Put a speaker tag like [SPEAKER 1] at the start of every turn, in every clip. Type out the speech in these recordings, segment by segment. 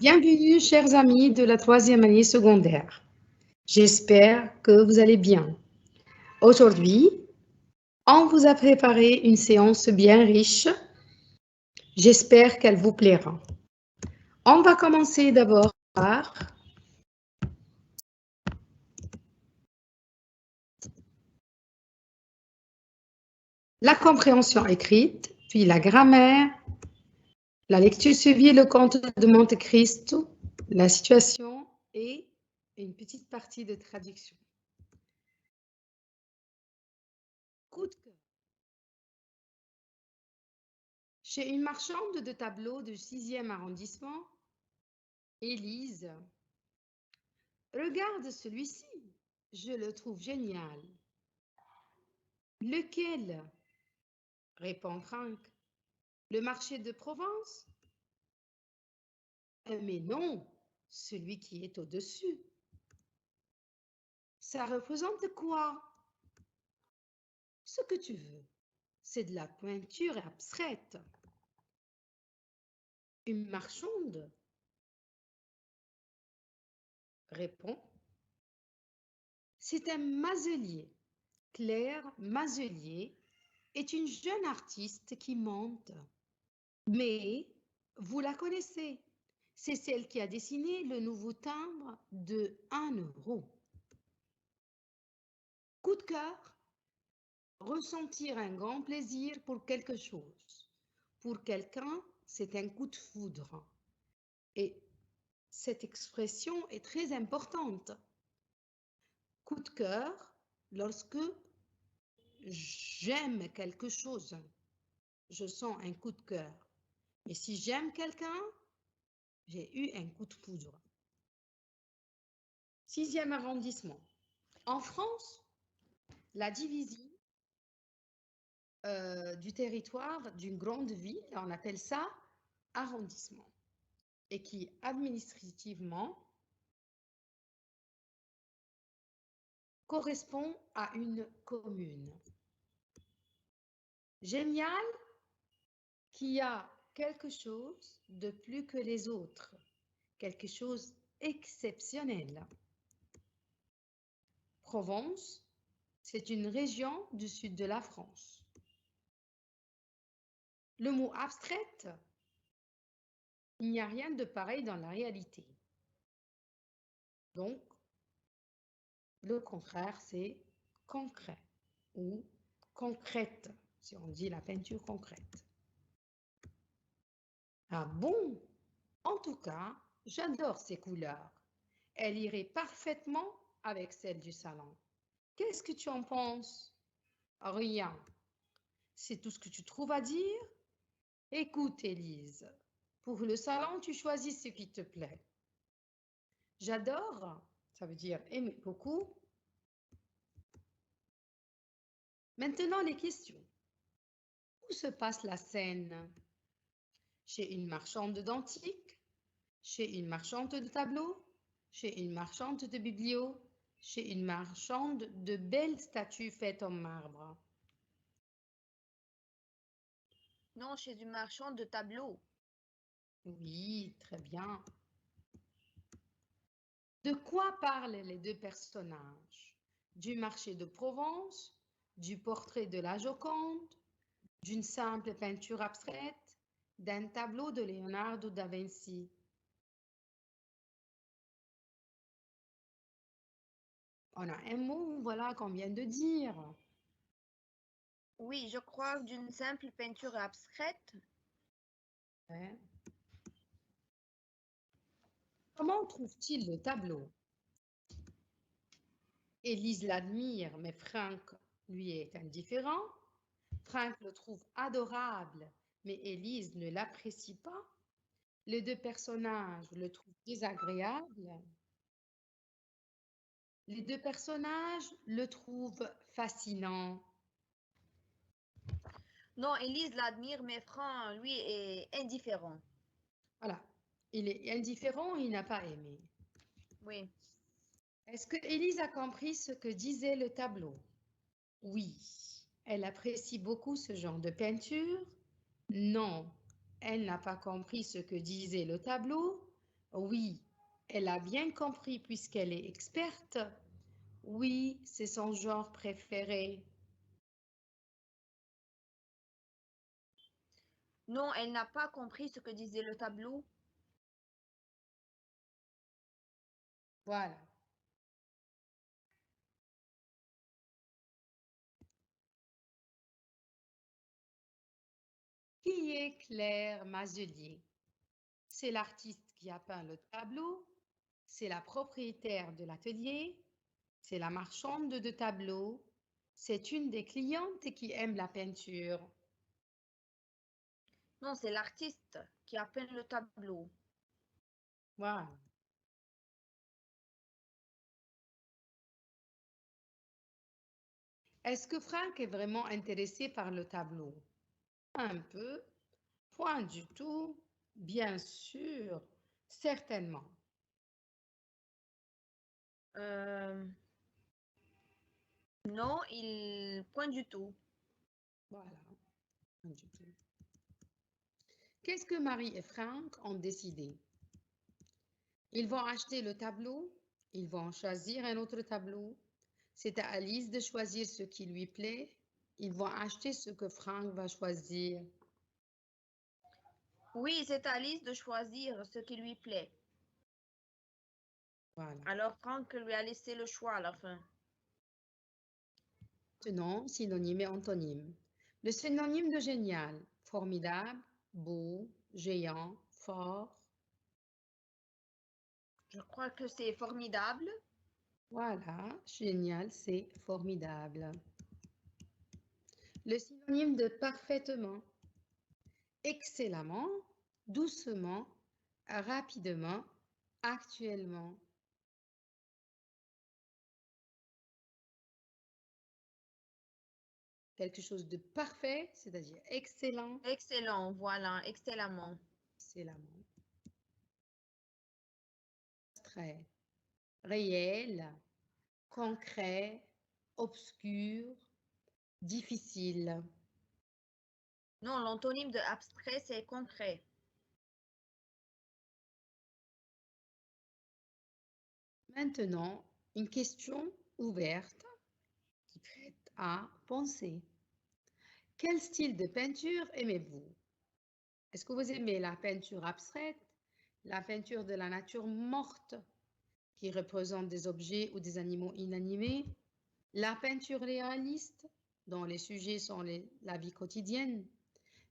[SPEAKER 1] Bienvenue, chers amis de la troisième année secondaire. J'espère que vous allez bien. Aujourd'hui, on vous a préparé une séance bien riche. J'espère qu'elle vous plaira. On va commencer d'abord par la compréhension écrite, puis la grammaire, la lecture suivie, le conte de Monte Cristo, la situation et une petite partie de traduction. Coup de cœur. Chez une marchande de tableaux du 6e arrondissement, Élise, regarde celui-ci, je le trouve génial. Lequel? Répond Franck. Le marché de Provence? Mais non, celui qui est au-dessus. Ça représente quoi? Ce que tu veux. C'est de la peinture abstraite. Une marchande? Répond. C'est un maselier. Claire Maselier est une jeune artiste qui monte. Mais vous la connaissez. C'est celle qui a dessiné le nouveau timbre de 1 euro. Coup de cœur, ressentir un grand plaisir pour quelque chose. Pour quelqu'un, c'est un coup de foudre. Et cette expression est très importante. Coup de cœur, lorsque j'aime quelque chose, je sens un coup de cœur. Et si j'aime quelqu'un, j'ai eu un coup de foudre. 6e arrondissement. En France, la division du territoire d'une grande ville, on appelle ça arrondissement, et qui administrativement correspond à une commune. Génial, qui a quelque chose de plus que les autres, quelque chose exceptionnel. Provence, c'est une région du sud de la France. Le mot abstraite, il n'y a rien de pareil dans la réalité. Donc, le contraire, c'est concret ou concrète, si on dit la peinture concrète. Ah bon? En tout cas, j'adore ces couleurs. Elles iraient parfaitement avec celles du salon. Qu'est-ce que tu en penses? Rien. C'est tout ce que tu trouves à dire? Écoute, Élise, pour le salon, tu choisis ce qui te plaît. J'adore, ça veut dire aimer beaucoup. Maintenant, les questions. Où se passe la scène? Chez une marchande d'antiques? Chez une marchande de tableaux? Chez une marchande de biblios? Chez une marchande de belles statues faites en marbre?
[SPEAKER 2] Non, chez une marchande de tableaux.
[SPEAKER 1] Oui, très bien. De quoi parlent les deux personnages? Du marché de Provence, du portrait de la Joconde, d'une simple peinture abstraite, d'un tableau de Leonardo da Vinci. On a un mot, voilà, qu'on vient de dire.
[SPEAKER 2] Oui, je crois d'une simple peinture abstraite.
[SPEAKER 1] Ouais. Comment trouve-t-il le tableau? Élise l'admire, mais Franck lui est indifférent. Franck le trouve adorable, mais Élise ne l'apprécie pas. Les deux personnages le trouvent désagréable. Les deux personnages le trouvent fascinant.
[SPEAKER 2] Non, Élise l'admire, mais Franck, lui, est indifférent.
[SPEAKER 1] Voilà. Il est indifférent, il n'a pas aimé.
[SPEAKER 2] Oui.
[SPEAKER 1] Est-ce que Élise a compris ce que disait le tableau? Oui. Elle apprécie beaucoup ce genre de peinture? Non. Elle n'a pas compris ce que disait le tableau? Oui, elle a bien compris puisqu'elle est experte. Oui, c'est son genre préféré.
[SPEAKER 2] Non, elle n'a pas compris ce que disait le tableau.
[SPEAKER 1] Voilà. Qui est Claire Mazelier? C'est l'artiste qui a peint le tableau, c'est la propriétaire de l'atelier, c'est la marchande de tableaux, c'est une des clientes qui aime la peinture.
[SPEAKER 2] Non, c'est l'artiste qui a peint le tableau.
[SPEAKER 1] Voilà. Est-ce que Franck est vraiment intéressé par le tableau? Un peu, point du tout, bien sûr, certainement.
[SPEAKER 2] Euh, non, point du tout.
[SPEAKER 1] Voilà, point du tout. Qu'est-ce que Marie et Franck ont décidé? Ils vont acheter le tableau, ils vont choisir un autre tableau. C'est à Alice de choisir ce qui lui plaît. Ils vont acheter ce que Franck va choisir.
[SPEAKER 2] Oui, c'est à Alice de choisir ce qui lui plaît.
[SPEAKER 1] Voilà.
[SPEAKER 2] Alors Franck lui a laissé le choix à la fin.
[SPEAKER 1] Maintenant, synonyme et antonyme. Le synonyme de génial, formidable, beau, géant, fort.
[SPEAKER 2] Je crois que c'est formidable.
[SPEAKER 1] Voilà, génial, c'est formidable. Le synonyme de parfaitement, excellemment, doucement, rapidement, actuellement. Quelque chose de parfait, c'est-à-dire excellent,
[SPEAKER 2] Excellent, voilà, excellemment.
[SPEAKER 1] excellemment. Abstrait, réel, concret, obscur, difficile.
[SPEAKER 2] Non, l'antonyme de abstrait, c'est concret.
[SPEAKER 1] Maintenant, une question ouverte qui prête à penser. Quel style de peinture aimez-vous? Est-ce que vous aimez la peinture abstraite, la peinture de la nature morte qui représente des objets ou des animaux inanimés, la peinture réaliste dont les sujets sont la vie quotidienne,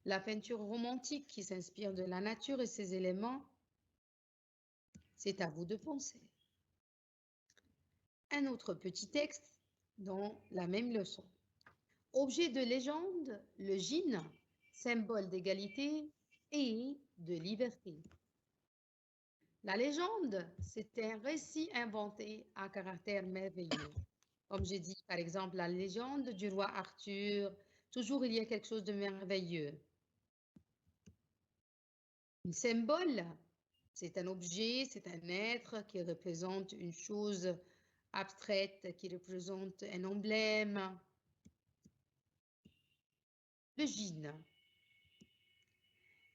[SPEAKER 1] la peinture romantique qui s'inspire de la nature et ses éléments? C'est à vous de penser. Un autre petit texte dans la même leçon. Objet de légende, le gin, symbole d'égalité et de liberté. La légende, c'est un récit inventé à caractère merveilleux. Comme j'ai dit, par exemple, la légende du roi Arthur, toujours il y a quelque chose de merveilleux. Un symbole, c'est un objet, c'est un être qui représente une chose abstraite, qui représente un emblème. Le gin.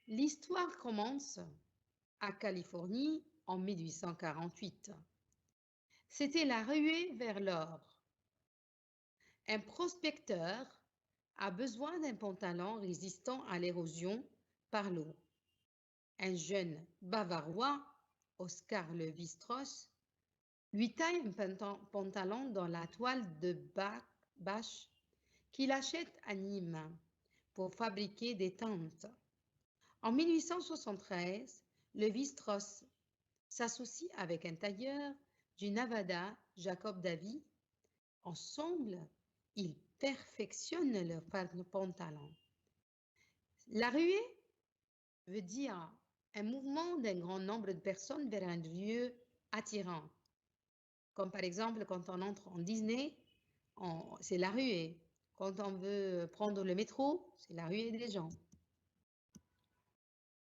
[SPEAKER 1] L'histoire commence à Californie en 1848. C'était la ruée vers l'or. Un prospecteur a besoin d'un pantalon résistant à l'érosion par l'eau. Un jeune Bavarois, Oscar Levi-Strauss, lui taille un pantalon dans la toile de bâche qu'il achète à Nîmes pour fabriquer des tentes. En 1873, Levi-Strauss s'associe avec un tailleur du Nevada, Jacob Davy. Ensemble, ils perfectionnent leur pantalon. La ruée veut dire un mouvement d'un grand nombre de personnes vers un lieu attirant. Comme par exemple, quand on entre en Disney, c'est la ruée. Quand on veut prendre le métro, c'est la ruée des gens.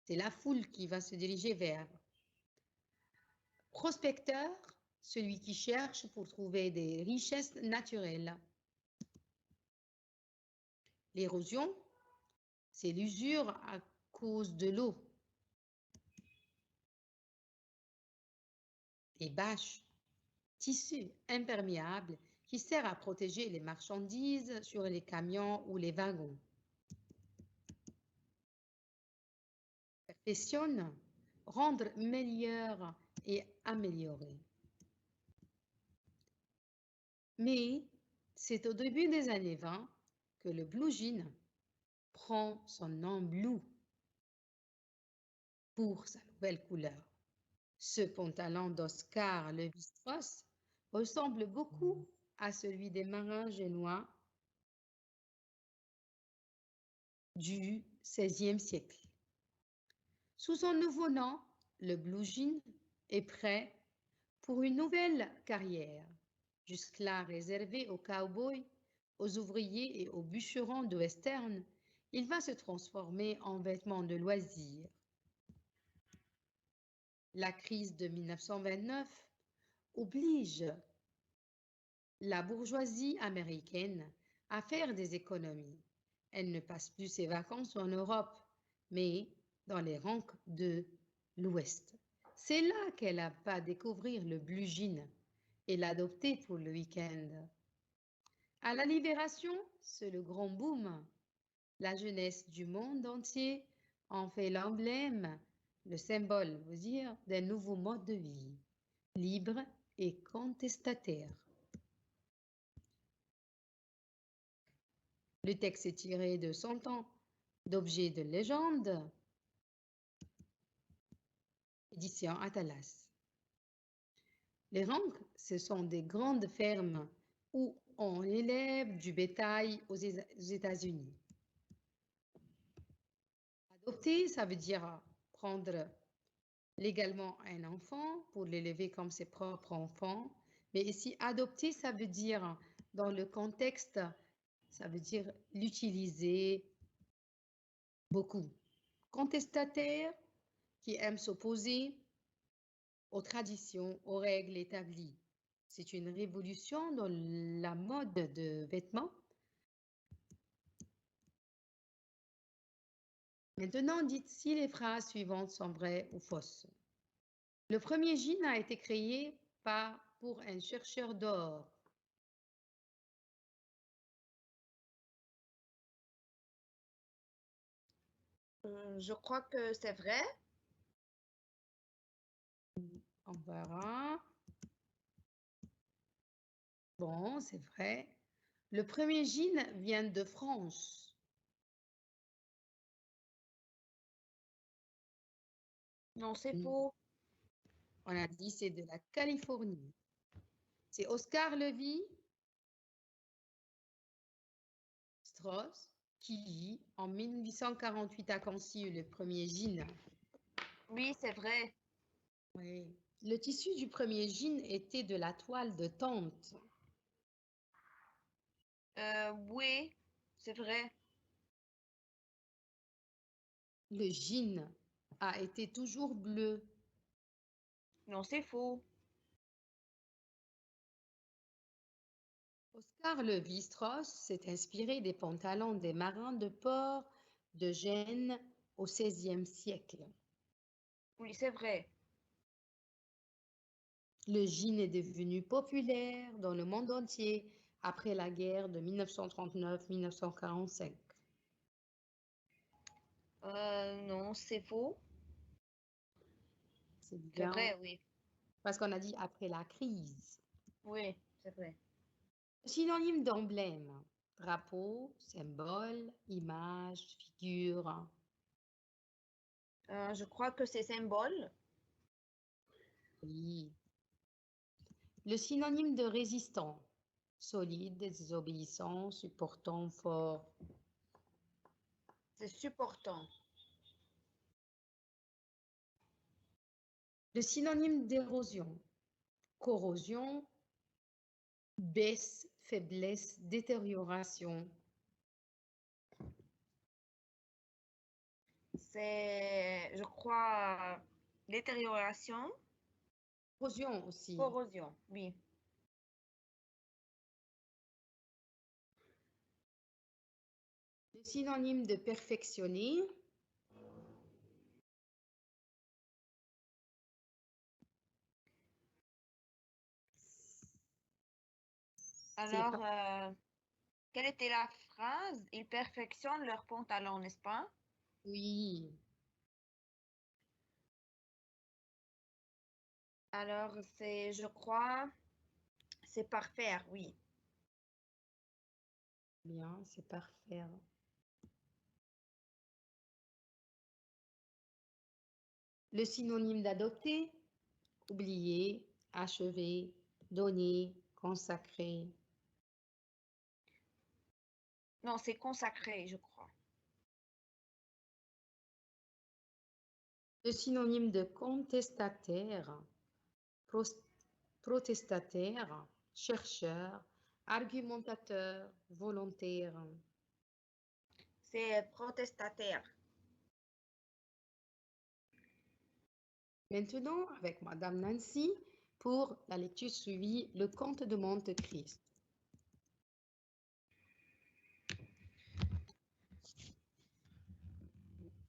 [SPEAKER 1] C'est la foule qui va se diriger vers. Prospecteur, celui qui cherche pour trouver des richesses naturelles. L'érosion, c'est l'usure à cause de l'eau. et bâche, tissu imperméable qui sert à protéger les marchandises sur les camions ou les wagons. Perfectionne, rendre meilleur et améliorer. Mais c'est au début des années 20 que le blue jean prend son nom blue pour sa nouvelle couleur. Ce pantalon d'Oscar Lévi-Strauss ressemble beaucoup à celui des marins génois du XVIe siècle. Sous son nouveau nom, le blue jean est prêt pour une nouvelle carrière, jusque-là réservée aux cowboys, aux ouvriers et aux bûcherons de western. Il va se transformer en vêtement de loisir. La crise de 1929 oblige la bourgeoisie américaine à faire des économies. Elle ne passe plus ses vacances en Europe, mais dans les rangs de l'Ouest. C'est là qu'elle va découvrir le blue jean et l'adopter pour le week-end. À la Libération, c'est le grand boom. La jeunesse du monde entier en fait l'emblème, le symbole, vous dire, d'un nouveau mode de vie, libre et contestataire. Le texte est tiré de 100 ans d'objets de légende, édition Atlas. Les rangs, ce sont des grandes fermes où on élève du bétail aux États-Unis. Adopter, ça veut dire prendre légalement un enfant pour l'élever comme ses propres enfants. Mais ici, adopter, ça veut dire, dans le contexte, ça veut dire l'utiliser beaucoup. Contestataire qui aime s'opposer aux traditions, aux règles établies. C'est une révolution dans la mode de vêtements. Maintenant, dites si les phrases suivantes sont vraies ou fausses. Le premier jean a été créé pour un chercheur d'or.
[SPEAKER 2] Je crois que c'est vrai.
[SPEAKER 1] On verra. Bon, c'est vrai. Le premier jean vient de France.
[SPEAKER 2] Non, c'est faux.
[SPEAKER 1] On a dit c'est de la Californie. C'est Oscar Lévi Strauss qui, en 1848, a conçu le premier jean.
[SPEAKER 2] Oui, c'est vrai.
[SPEAKER 1] Oui. Le tissu du premier jean était de la toile de tente.
[SPEAKER 2] Oui, c'est vrai.
[SPEAKER 1] Le jean a été toujours bleu.
[SPEAKER 2] Non, c'est faux.
[SPEAKER 1] Oscar Lévi-Strauss s'est inspiré des pantalons des marins de port de Gênes au XVIe siècle.
[SPEAKER 2] Oui, c'est vrai.
[SPEAKER 1] Le jean est devenu populaire dans le monde entier après la guerre de 1939-1945.
[SPEAKER 2] Non, c'est faux.
[SPEAKER 1] C'est
[SPEAKER 2] C'est
[SPEAKER 1] bien
[SPEAKER 2] vrai, oui.
[SPEAKER 1] parce qu'on a dit après la crise.
[SPEAKER 2] Oui, c'est vrai.
[SPEAKER 1] Synonyme d'emblème, drapeau, symbole, image, figure.
[SPEAKER 2] Je crois que c'est symbole.
[SPEAKER 1] Oui. Le synonyme de résistant, solide, désobéissant, supportant, fort.
[SPEAKER 2] C'est supportant.
[SPEAKER 1] Le synonyme d'érosion, corrosion, baisse, faiblesse, détérioration.
[SPEAKER 2] C'est, je crois, détérioration.
[SPEAKER 1] Corrosion aussi.
[SPEAKER 2] Corrosion, oui.
[SPEAKER 1] Le synonyme de perfectionner,
[SPEAKER 2] Alors, quelle était la phrase? Ils perfectionnent leurs pantalons, n'est-ce pas?
[SPEAKER 1] Oui,
[SPEAKER 2] Alors, c'est, je crois, c'est parfaire, oui.
[SPEAKER 1] bien, c'est parfait. Le synonyme d'adopter, oublier, achever, donner, consacrer.
[SPEAKER 2] Non, c'est consacré, je crois.
[SPEAKER 1] Le synonyme de contestataire, protestataire, chercheur, argumentateur, volontaire.
[SPEAKER 2] C'est protestataire.
[SPEAKER 1] Maintenant, avec Madame Nancy pour la lecture suivie, Le Comte de Monte-Cristo.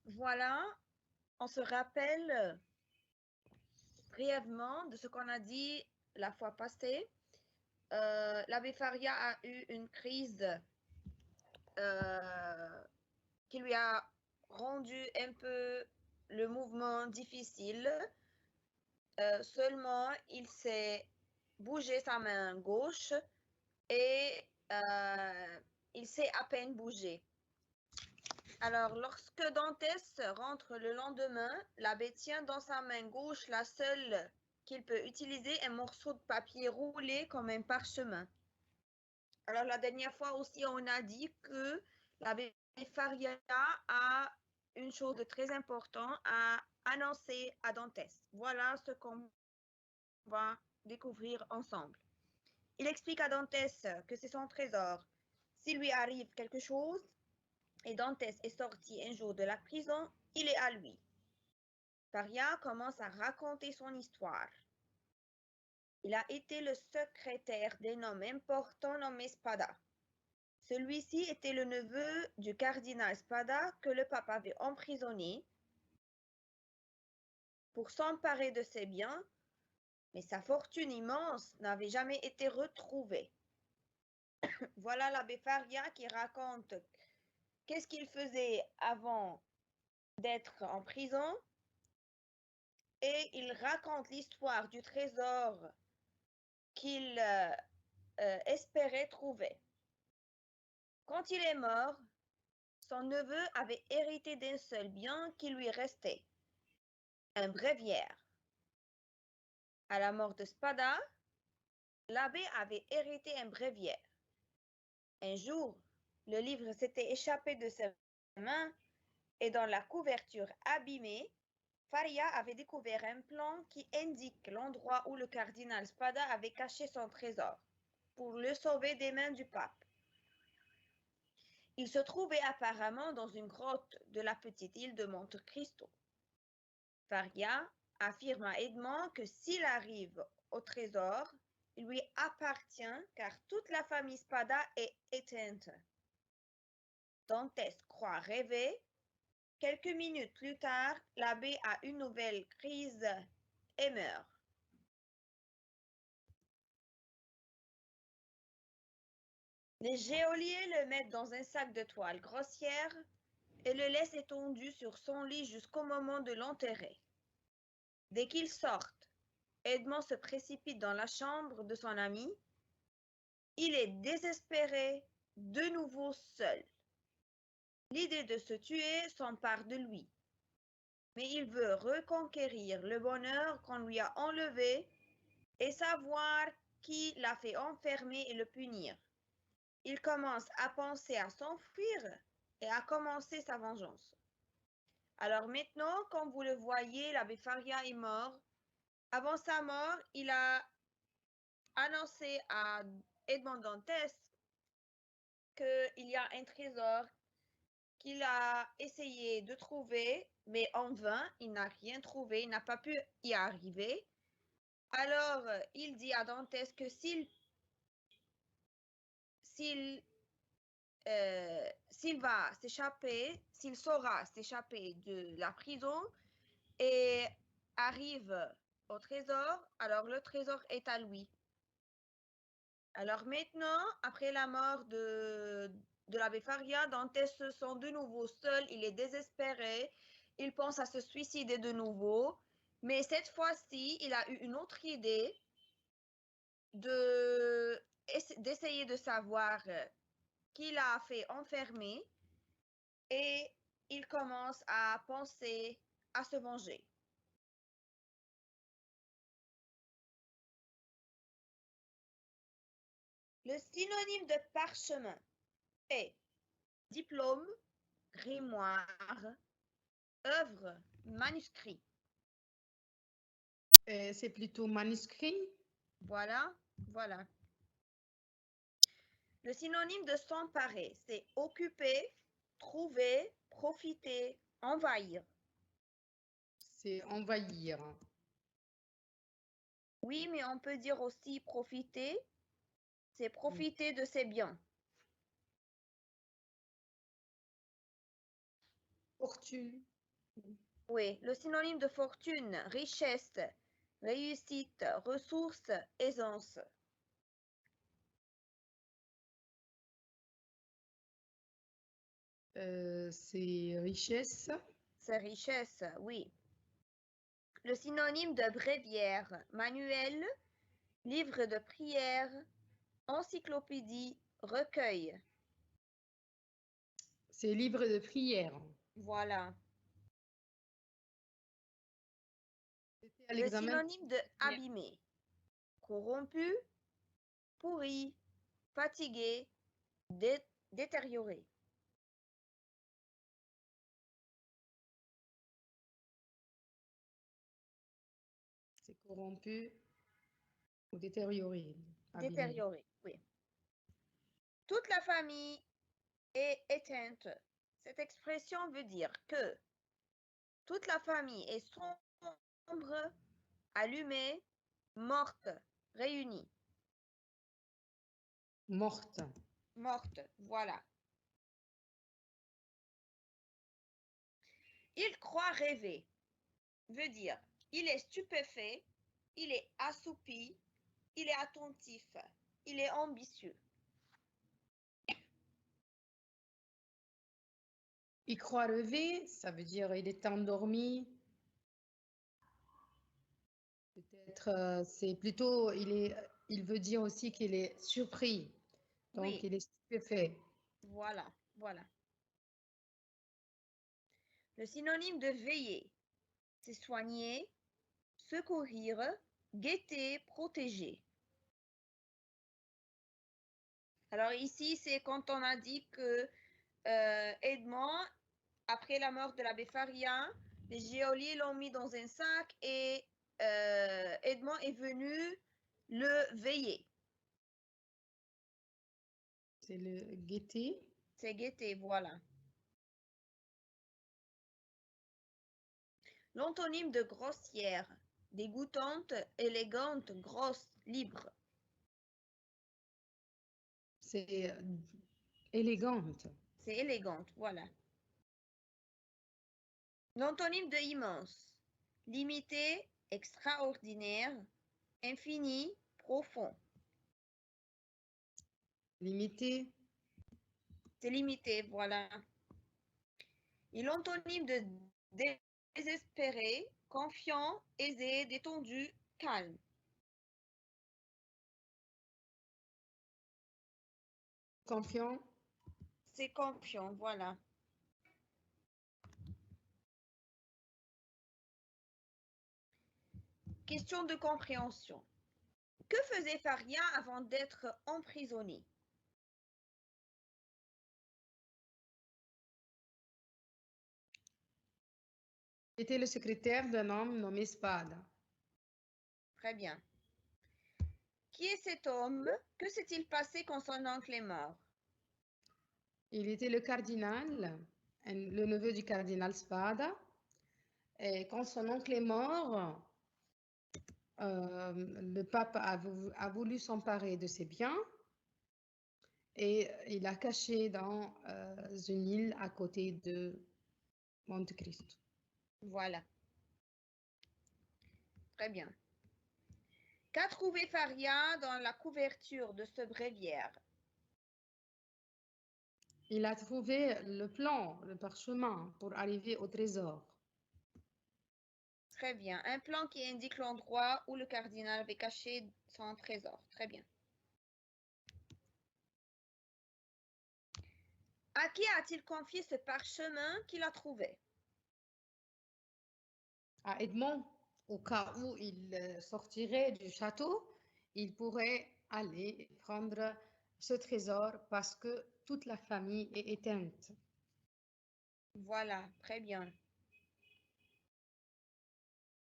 [SPEAKER 2] Voilà, on se rappelle brièvement de ce qu'on a dit la fois passée. L'abbé Faria a eu une crise qui lui a rendu un peu le mouvement difficile. Seulement, il s'est bougé sa main gauche et il s'est à peine bougé. Alors, lorsque Dantès rentre le lendemain, l'abbé tient dans sa main gauche la seule qu'il peut utiliser, un morceau de papier roulé comme un parchemin. Alors, la dernière fois aussi, on a dit que l'abbé Faria a une chose de très importante à annoncer à Dantès. Voilà ce qu'on va découvrir ensemble. Il explique à Dantès que c'est son trésor. S'il lui arrive quelque chose, et Dantès est sorti un jour de la prison, il est à lui. Faria commence à raconter son histoire. Il a été le secrétaire d'un homme important nommé Spada. Celui-ci était le neveu du cardinal Spada que le pape avait emprisonné pour s'emparer de ses biens, mais sa fortune immense n'avait jamais été retrouvée. Voilà l'abbé Faria qui raconte qu'est-ce qu'il faisait avant d'être en prison et il raconte l'histoire du trésor qu'il espérait trouver. Quand il est mort, son neveu avait hérité d'un seul bien qui lui restait, un bréviaire. À la mort de Spada, l'abbé avait hérité un bréviaire. Un jour, le livre s'était échappé de ses mains et dans la couverture abîmée, Faria avait découvert un plan qui indique l'endroit où le cardinal Spada avait caché son trésor pour le sauver des mains du pape. Il se trouvait apparemment dans une grotte de la petite île de Monte Cristo. Faria affirme à Edmond que s'il arrive au trésor, il lui appartient car toute la famille Spada est éteinte. Dantès croit rêver. Quelques minutes plus tard, l'abbé a une nouvelle crise et meurt. Les geôliers le mettent dans un sac de toile grossière et le laissent étendu sur son lit jusqu'au moment de l'enterrer. Dès qu'ils sortent, Edmond se précipite dans la chambre de son ami. Il est désespéré, de nouveau seul. L'idée de se tuer s'empare de lui, mais il veut reconquérir le bonheur qu'on lui a enlevé et savoir qui l'a fait enfermer et le punir. Il commence à penser à s'enfuir et à commencer sa vengeance. Alors maintenant, comme vous le voyez, l'abbé Faria est mort. Avant sa mort, il a annoncé à Edmond Dantès qu'il y a un trésor qu'il a essayé de trouver, mais en vain, il n'a rien trouvé, il n'a pas pu y arriver. Alors, il dit à Dantès que s'il va s'échapper, s'il saura s'échapper de la prison et arrive au trésor, alors le trésor est à lui. Alors maintenant, après la mort de l'abbé Faria, Dantès se sent de nouveau seul, il est désespéré, il pense à se suicider de nouveau, mais cette fois-ci, il a eu une autre idée d'essayer de savoir qui l'a fait enfermer et il commence à penser à se venger. Le synonyme de parchemin est diplôme, grimoire, œuvre, manuscrit.
[SPEAKER 1] C'est plutôt manuscrit.
[SPEAKER 2] Voilà, voilà. Le synonyme de s'emparer, c'est occuper, trouver, profiter, envahir.
[SPEAKER 1] C'est envahir.
[SPEAKER 2] Oui, mais on peut dire aussi profiter, c'est profiter de ses biens.
[SPEAKER 1] Fortune.
[SPEAKER 2] Oui, le synonyme de fortune, richesse, réussite, ressources, aisance.
[SPEAKER 1] C'est richesse.
[SPEAKER 2] C'est richesse, oui. Le synonyme de bréviaire, manuel, livre de prière, encyclopédie, recueil.
[SPEAKER 1] C'est livre de prière.
[SPEAKER 2] Voilà.
[SPEAKER 1] C'était à
[SPEAKER 2] Le
[SPEAKER 1] l'examen.
[SPEAKER 2] synonyme de abîmé, corrompu, pourri, fatigué, détérioré.
[SPEAKER 1] C'est corrompu ou détérioré. Abîmé.
[SPEAKER 2] Détérioré, oui. Toute la famille est éteinte. Cette expression veut dire que toute la famille est sombre, allumée, morte, réunie.
[SPEAKER 1] Morte.
[SPEAKER 2] Morte, voilà. Il croit rêver, veut dire il est stupéfait, il est assoupi, il est attentif, il est ambitieux.
[SPEAKER 1] Il croit rêver, ça veut dire il est endormi. Peut-être, c'est plutôt, il veut dire aussi qu'il est surpris. Donc,
[SPEAKER 2] Oui,
[SPEAKER 1] il est stupéfait.
[SPEAKER 2] voilà, voilà. Le synonyme de veiller, c'est soigner, secourir, guetter, protéger. Alors ici, c'est quand on a dit que Edmond, après la mort de l'abbé Faria, les geôliers l'ont mis dans un sac et Edmond est venu le veiller.
[SPEAKER 1] C'est le guetter.
[SPEAKER 2] C'est guetter, voilà. L'antonyme de grossière, dégoûtante, élégante, grosse, libre.
[SPEAKER 1] C'est élégante.
[SPEAKER 2] C'est élégante, voilà. L'antonyme de immense, limité, extraordinaire, infini, profond.
[SPEAKER 1] Limité.
[SPEAKER 2] C'est limité, voilà. Et l'antonyme de désespéré, confiant, aisé, détendu, calme.
[SPEAKER 1] Confiant.
[SPEAKER 2] C'est confiant, voilà. Question de compréhension. Que faisait Faria avant d'être emprisonné?
[SPEAKER 1] Il était le secrétaire d'un homme nommé Spada.
[SPEAKER 2] Très bien. Qui est cet homme? Que s'est-il passé quand son oncle est mort?
[SPEAKER 1] Il était le cardinal, le neveu du cardinal Spada. Et quand son oncle est mort, le pape a voulu s'emparer de ses biens et il a caché dans une île à côté de Monte Cristo.
[SPEAKER 2] Voilà. Très bien. Qu'a trouvé Faria dans la couverture de ce bréviaire?
[SPEAKER 1] Il a trouvé le plan, le parchemin pour arriver au trésor.
[SPEAKER 2] Très bien. Un plan qui indique l'endroit où le cardinal avait caché son trésor. Très bien. À qui a-t-il confié ce parchemin qu'il a trouvé?
[SPEAKER 1] À Edmond, au cas où il sortirait du château, il pourrait aller prendre ce trésor parce que toute la famille est éteinte.
[SPEAKER 2] Voilà, très bien.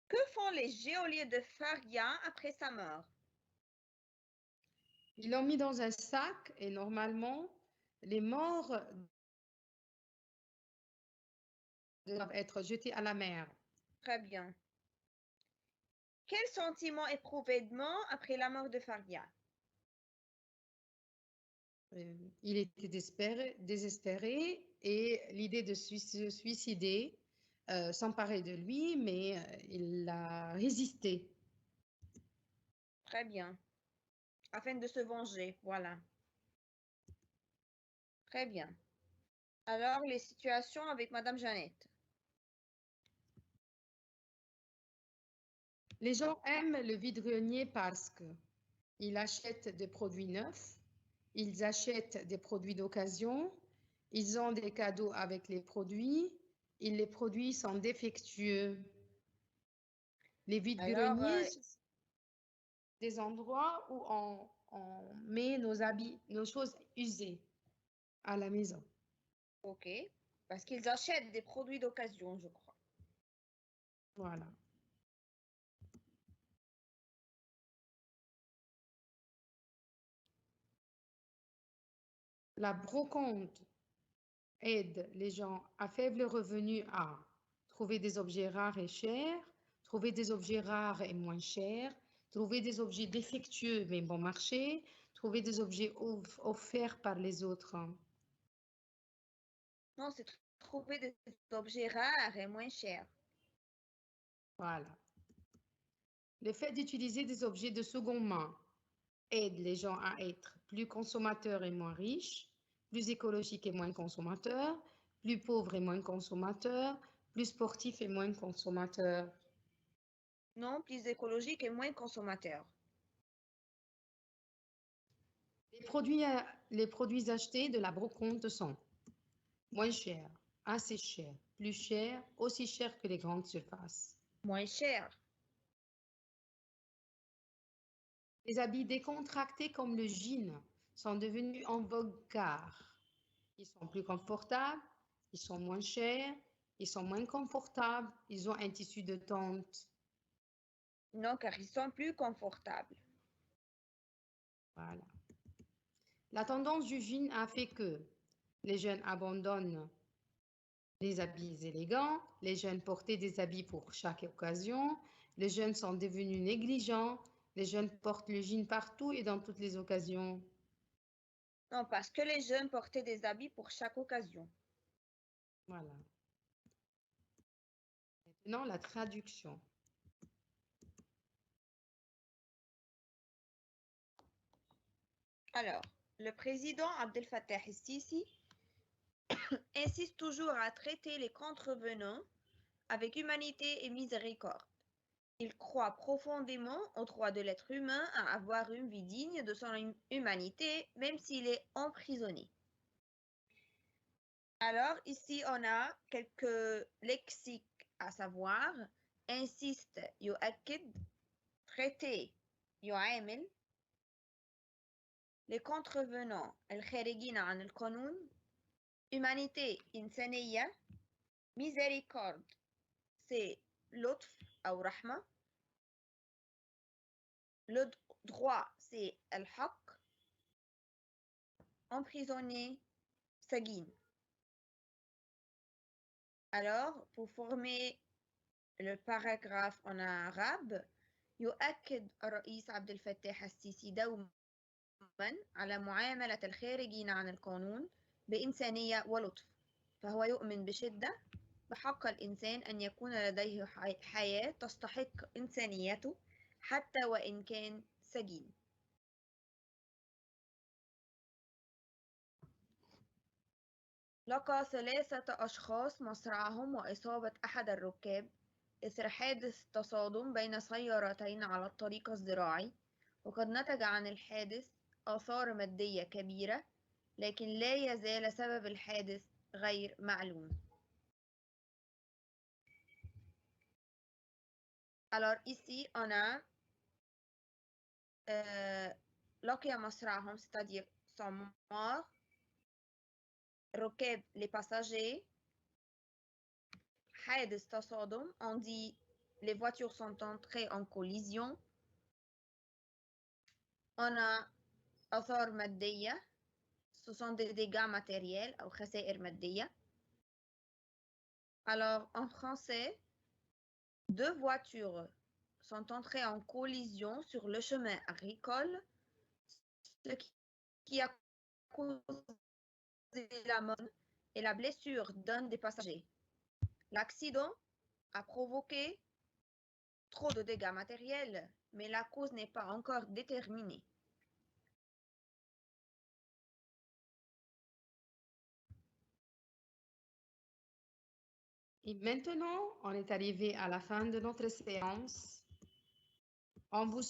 [SPEAKER 2] Que font les geôliers de Faria après sa mort?
[SPEAKER 1] Ils l'ont mis dans un sac et normalement, les morts doivent être jetés à la mer.
[SPEAKER 2] Très bien. Quel sentiment éprouve Edmond après la mort de Faria?
[SPEAKER 1] Il était désespéré et l'idée de se suicider s'emparait de lui, mais il a résisté.
[SPEAKER 2] Très bien. Afin de se venger, voilà. Très bien. Alors, les situations avec Madame Jeannette.
[SPEAKER 1] Les gens aiment le vide-grenier parce qu'ils achètent des produits neufs, ils achètent des produits d'occasion, ils ont des cadeaux avec les produits et les produits sont défectueux. Les
[SPEAKER 2] Alors,
[SPEAKER 1] vides-greniers, ce sont des endroits où on met nos habits, nos choses usées à la maison.
[SPEAKER 2] ok. Parce qu'ils achètent des produits d'occasion, je crois.
[SPEAKER 1] Voilà. La brocante aide les gens à faible revenu à trouver des objets rares et chers, trouver des objets rares et moins chers, trouver des objets défectueux mais bon marché, trouver des objets offerts par les autres.
[SPEAKER 2] Non, c'est trouver des objets rares et moins chers.
[SPEAKER 1] Voilà. Le fait d'utiliser des objets de seconde main aide les gens à être plus consommateurs et moins riches, plus écologiques et moins consommateurs, plus pauvres et moins consommateurs, plus sportifs et moins consommateurs.
[SPEAKER 2] Non, plus écologique et moins consommateur.
[SPEAKER 1] Les produits achetés de la brocante sont moins chers, assez chers, plus chers, aussi chers que les grandes surfaces.
[SPEAKER 2] Moins cher.
[SPEAKER 1] Les habits décontractés comme le jean sont devenus en vogue car ils sont plus confortables, ils sont moins chers, ils sont moins confortables, ils ont un tissu de tente.
[SPEAKER 2] Non, car ils sont plus confortables.
[SPEAKER 1] Voilà. La tendance du jean a fait que les jeunes abandonnent les habits élégants, les jeunes portaient des habits pour chaque occasion, les jeunes sont devenus négligents, les jeunes portent le jean partout et dans toutes les occasions.
[SPEAKER 2] Non, parce que les jeunes portaient des habits pour chaque occasion.
[SPEAKER 1] Voilà. Maintenant, la traduction.
[SPEAKER 2] Alors, le président Abdel Fattah el-Sisi insiste toujours à traiter les contrevenants avec humanité et miséricorde. Il croit profondément au droit de l'être humain à avoir une vie digne de son humanité, même s'il est emprisonné. Alors, ici, on a quelques lexiques à savoir. Insiste, يؤكد, traiter, يعامل, les contrevenants, الخارجين عن القانون, humanité, إنسانية, miséricorde, c'est لطف أو رحمة, le droit, c'est الحق, emprisonné, سجين. Alors, pour former le paragraphe en arabe, يؤكد الرئيس عبد الفتاح السيسي دوما على معاملة الخارجين عن القانون بإنسانية ولطف، فهو يؤمن بشدة بحق الإنسان أن يكون لديه حياة تستحق إنسانيته حتى وإن كان سجين. لقى 3 أشخاص مصرعهم وإصابة أحد الركاب إثر حادث تصادم بين سيارتين على الطريق الزراعي، وقد نتج عن الحادث آثار مادية كبيرة، لكن لا يزال سبب الحادث غير معلوم. Alors ici on a لقي مصرعهم, c'est-à-dire sont morts, ركاب les passagers, حادث تصادم, on dit les voitures sont entrées en collision. On a آثار مادية, ce sont des dégâts matériels أو خسائر مادية. Alors en français, 2 voitures sont entrées en collision sur le chemin agricole, ce qui a causé la mort et la blessure d'un des passagers. L'accident a provoqué trop de dégâts matériels, mais la cause n'est pas encore déterminée.
[SPEAKER 1] Et maintenant, on est arrivé à la fin de notre séance. On vous